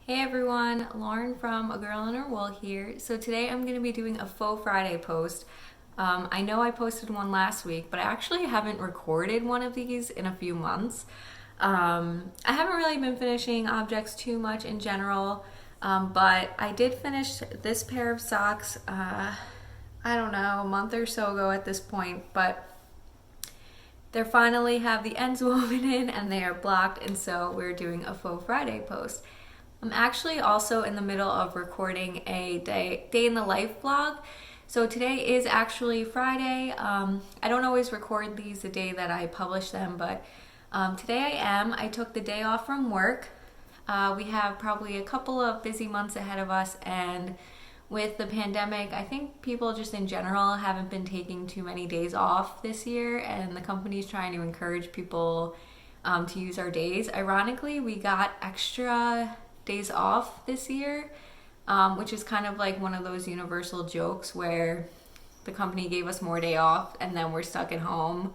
Hey everyone, Lauren from A Girl and Her Wool here. So today I'm going to be doing a Faux Friday post. I know I posted one last week, but I actually haven't recorded one of these in a few months. I haven't really been finishing objects too much in general, but I did finish this pair of socks, I don't know, a month or so ago at this point, but they finally have the ends woven in and they are blocked, and so we're doing a Faux Friday post. I'm actually also in the middle of recording a day in the life vlog. So today is actually Friday. I don't always record these the day that I publish them, but today I am. I took the day off from work. We have probably a couple of busy months ahead of us, and with the pandemic, I think people just in general haven't been taking too many days off this year, and the company's trying to encourage people to use our days. Ironically, we got extra days off this year, which is kind of like one of those universal jokes where the company gave us more day off and then we're stuck at home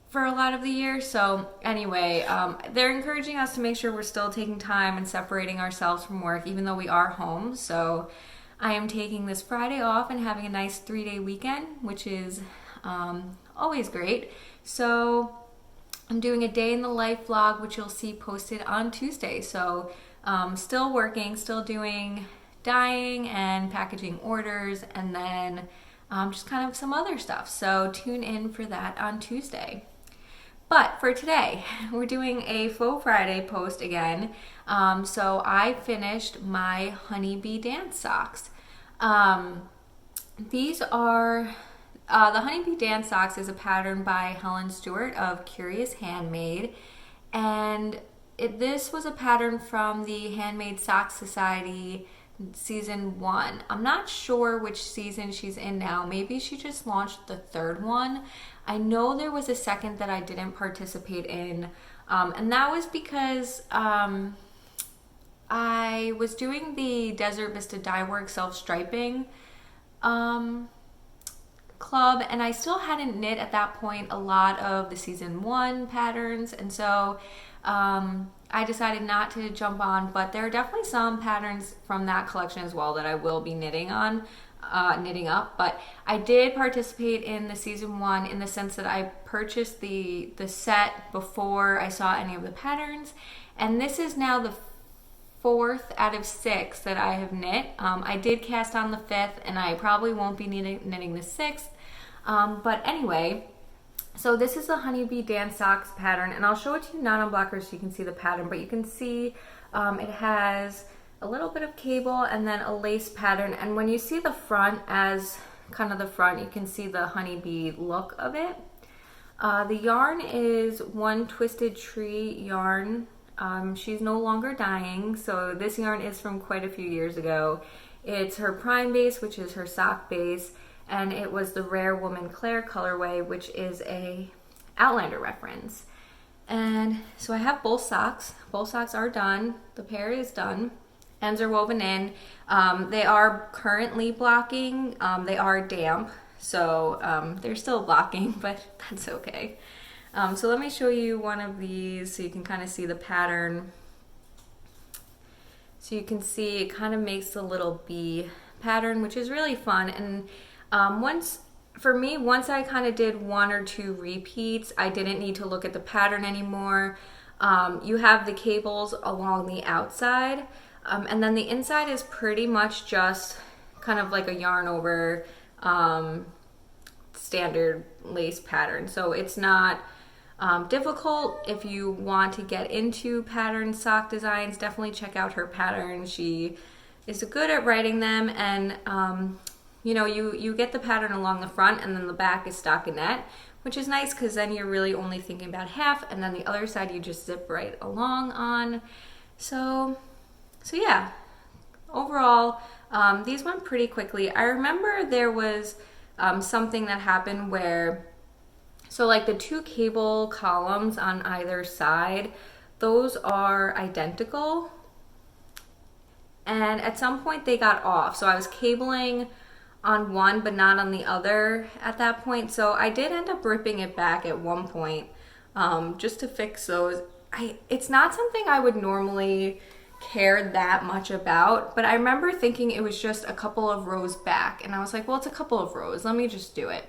for a lot of the year. So anyway, they're encouraging us to make sure we're still taking time and separating ourselves from work even though we are home. So I am taking this Friday off and having a nice 3-day weekend, which is always great. So I'm doing a day in the life vlog, which you'll see posted on Tuesday. So still working, still doing dyeing and packaging orders, and then just kind of some other stuff. So tune in for that on Tuesday. But for today, we're doing a Faux Friday post again. So I finished my Honeybee dance socks. These are the Honeybee Dance Socks is a pattern by Helen Stewart of Curious Handmade, and this was a pattern from the Handmade Sock Society season 1. I'm not sure which season she's in now. Maybe she just launched the 3rd one. I know there was a second that I didn't participate in, and that was because I was doing the Desert Vista Dye Work self-striping club, and I still hadn't knit at that point a lot of the season 1 patterns, and so I decided not to jump on, but there are definitely some patterns from that collection as well that I will be knitting up. But I did participate in the season 1 in the sense that I purchased the set before I saw any of the patterns, and this is now the 4th out of 6 that I have knit. I did cast on the 5th, and I probably won't be knitting the 6th. But anyway, so this is the Honeybee Dance Socks pattern, and I'll show it to you not on blocker so you can see the pattern, but you can see it has a little bit of cable and then a lace pattern, and when you see the front as kind of the front, you can see the honeybee look of it. The yarn is One Twisted Tree yarn. She's no longer dyeing, so this yarn is from quite a few years ago. It's her prime base, which is her sock base, and it was the Rare Woman Claire colorway, which is a Outlander reference. And so I have both socks. Both socks are done. The pair is done. Ends are woven in. They are currently blocking. They are damp, so they're still blocking, but that's okay. So let me show you one of these so you can kind of see the pattern. So you can see it kind of makes a little bee pattern, which is really fun. And once I kind of did 1 or 2 repeats, I didn't need to look at the pattern anymore. You have the cables along the outside, and then the inside is pretty much just kind of like a yarn over standard lace pattern. So it's not difficult. If you want to get into pattern sock designs, definitely check out her pattern. She is good at writing them, and you know, you get the pattern along the front, and then the back is stockinette, which is nice because then you're really only thinking about half, and then the other side you just zip right along on. So yeah, overall these went pretty quickly. I remember there was something that happened where, so like the 2 cable columns on either side, those are identical, and at some point they got off. So I was cabling on one but not on the other at that point, so I did end up ripping it back at one point just to fix those. It's not something I would normally cared that much about, but I remember thinking it was just a couple of rows back, and I was like, well, it's a couple of rows, let me just do it.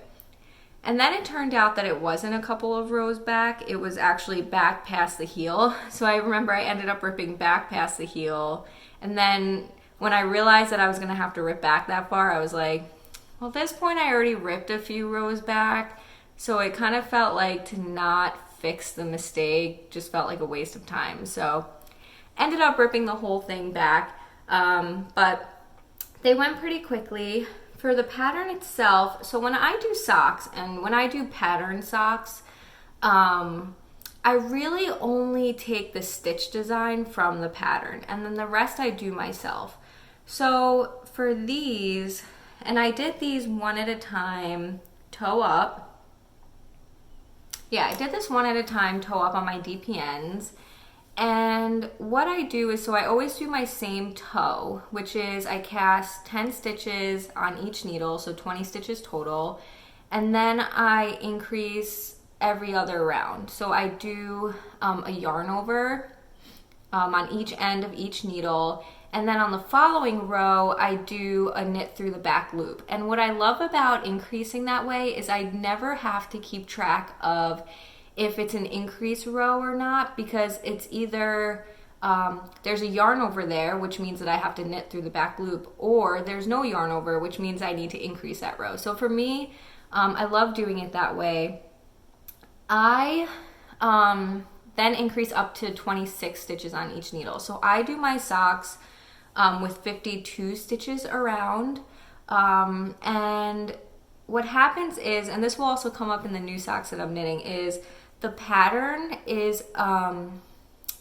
And then it turned out that it wasn't a couple of rows back, it was actually back past the heel. So I remember I ended up ripping back past the heel, and then when I realized that I was gonna have to rip back that far, I was like, well, at this point I already ripped a few rows back, so it kind of felt like to not fix the mistake just felt like a waste of time. So ended up ripping the whole thing back, but they went pretty quickly. For the pattern itself, so when I do socks and when I do pattern socks, I really only take the stitch design from the pattern, and then the rest I do myself. So for these, and I did these one at a time, toe up. Yeah, I did this one at a time, toe up on my DPNs. And what I do is, so I always do my same toe, which is I cast 10 stitches on each needle, so 20 stitches total. And then I increase every other round. So I do a yarn over on each end of each needle. And then on the following row, I do a knit through the back loop. And what I love about increasing that way is I never have to keep track of if it's an increase row or not, because it's either there's a yarn over there, which means that I have to knit through the back loop, or there's no yarn over, which means I need to increase that row. So for me, I love doing it that way. I then increase up to 26 stitches on each needle. So I do my socks with 52 stitches around, and what happens is, and this will also come up in the new socks that I'm knitting, is the pattern is,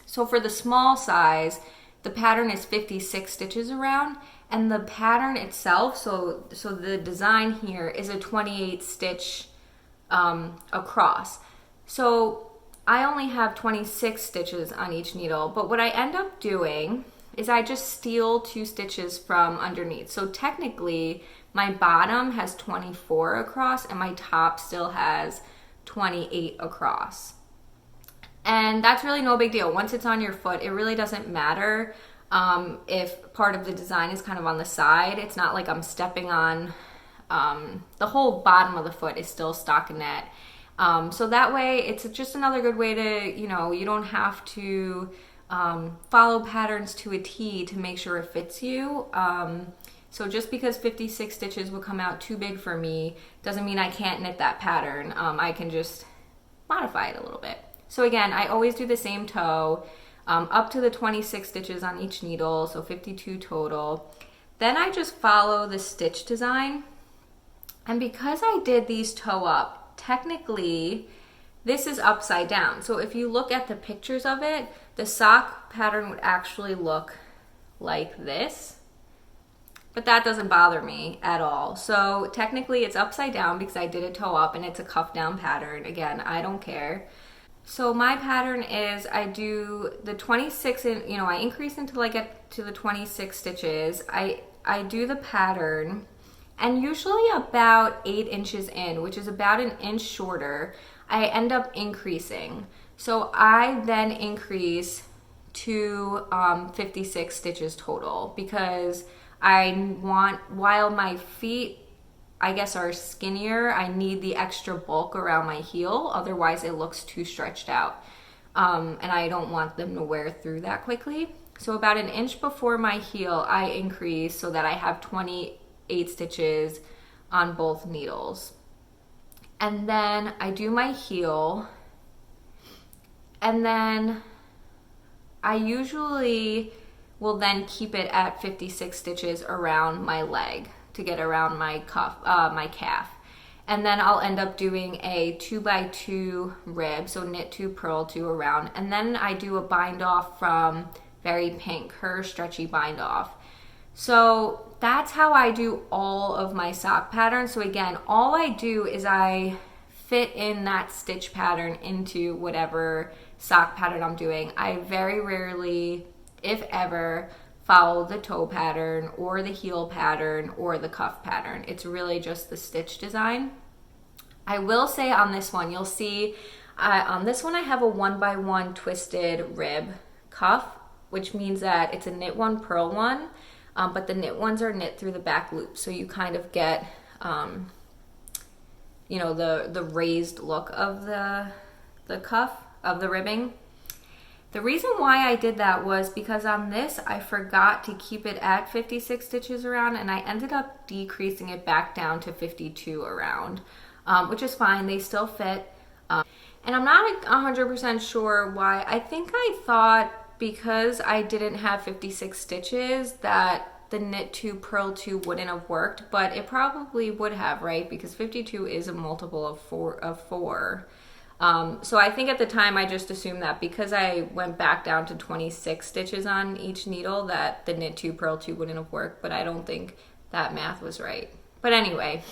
so for the small size, the pattern is 56 stitches around, and the pattern itself, so the design here is a 28 stitch across. So I only have 26 stitches on each needle, but what I end up doing is I just steal 2 stitches from underneath. So technically my bottom has 24 across and my top still has 28 across. And that's really no big deal. Once it's on your foot, it really doesn't matter if part of the design is kind of on the side. It's not like I'm stepping on, the whole bottom of the foot is still stockinette. So that way, it's just another good way to, you don't have to follow patterns to a T to make sure it fits you. So just because 56 stitches will come out too big for me doesn't mean I can't knit that pattern. I can just modify it a little bit. So again, I always do the same toe, up to the 26 stitches on each needle, so 52 total. Then I just follow the stitch design. And because I did these toe up, technically this is upside down. So if you look at the pictures of it, the sock pattern would actually look like this. But that doesn't bother me at all. So technically it's upside down because I did a toe up and it's a cuff down pattern. Again, I don't care. So my pattern is I do the 26, I increase until I get to the 26 stitches. I do the pattern, and usually about 8 inches in, which is about an inch shorter, I end up increasing. So I then increase to 56 stitches total because I want, while my feet, I guess, are skinnier, I need the extra bulk around my heel. Otherwise, it looks too stretched out. And I don't want them to wear through that quickly. So about an inch before my heel, I increase so that I have 28 stitches on both needles. And then I do my heel. And then I usually will then keep it at 56 stitches around my leg to get around my my calf. And then I'll end up doing a 2x2 rib, so knit 2, purl 2 around. And then I do a bind off from Very Pink, her stretchy bind off. So that's how I do all of my sock patterns. So again, all I do is I fit in that stitch pattern into whatever sock pattern I'm doing. I very rarely, if ever, follow the toe pattern or the heel pattern or the cuff pattern. It's really just the stitch design. I will say on this one, you'll see on this one I have a 1x1 twisted rib cuff. which means that it's a knit one, purl one, but the knit ones are knit through the back loop. So you kind of get, you know, the raised look of the cuff of the ribbing. The reason why I did that was because on this I forgot to keep it at 56 stitches around, and I ended up decreasing it back down to 52 around, which is fine. They still fit. And I'm not 100% sure why. I think I thought because I didn't have 56 stitches that the knit 2 purl 2 wouldn't have worked, but it probably would have, right? Because 52 is a multiple of four. So I think at the time I just assumed that because I went back down to 26 stitches on each needle that the knit 2 purl 2 wouldn't have worked, but I don't think that math was right. But anyway,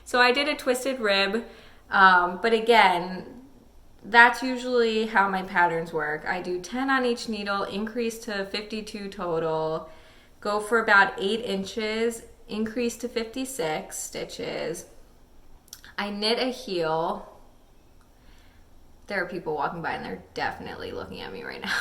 so I did a twisted rib, but again, that's usually how my patterns work. I do 10 on each needle, increase to 52 total, go for about 8 inches, increase to 56 stitches. I knit a heel. There are people walking by and they're definitely looking at me right now.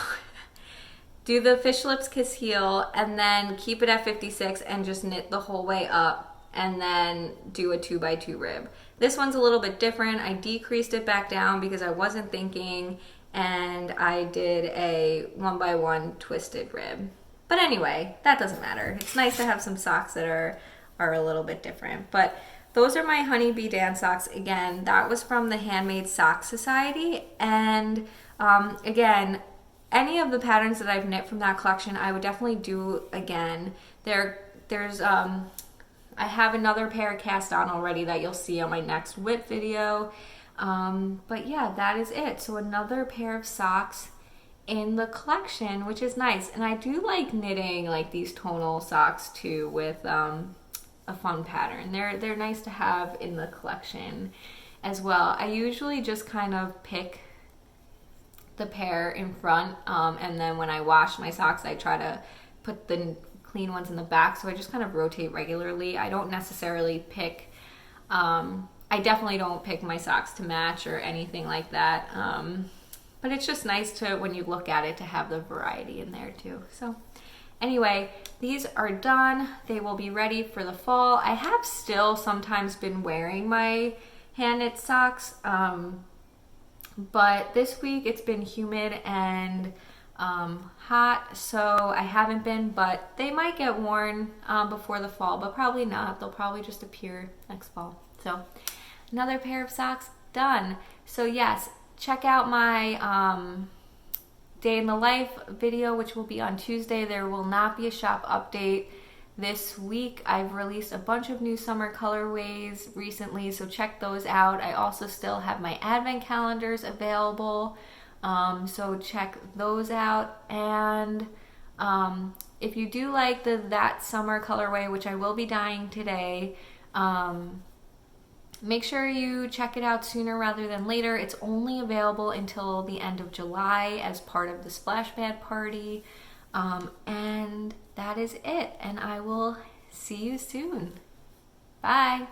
Do the fish lips kiss heel and then keep it at 56 and just knit the whole way up, and then do a 2x2 rib. This one's a little bit different. I decreased it back down because I wasn't thinking, and I did a 1x1 twisted rib. But anyway, that doesn't matter. It's nice to have some socks that are a little bit different. But those are my Honeybee dance socks. Again, that was from the Handmade Sock Society. And again, any of the patterns that I've knit from that collection, I would definitely do again. There's I have another pair cast on already that you'll see on my next whip video. But yeah, that is it. So another pair of socks in the collection, which is nice. And I do like knitting like these tonal socks too with a fun pattern. They're nice to have in the collection as well. I usually just kind of pick the pair in front, and then when I wash my socks, I try to put the clean ones in the back, so I just kind of rotate regularly. I don't necessarily pick, I definitely don't pick my socks to match or anything like that, but it's just nice to, when you look at it, to have the variety in there too. So anyway, these are done. They will be ready for the fall. I have still sometimes been wearing my hand knit socks, but this week it's been humid and hot, so I haven't been, but they might get worn before the fall, but probably not. They'll probably just appear next fall. So another pair of socks done. So yes, check out my day in the life video, which will be on Tuesday. There will not be a shop update this week. I've released a bunch of new summer colorways recently, so check those out. I also still have my advent calendars available, so check those out. And if you do like that summer colorway, which I will be dyeing today, make sure you check it out sooner rather than later. It's only available until the end of July as part of the Splash Pad party. And that is it. And I will see you soon. Bye.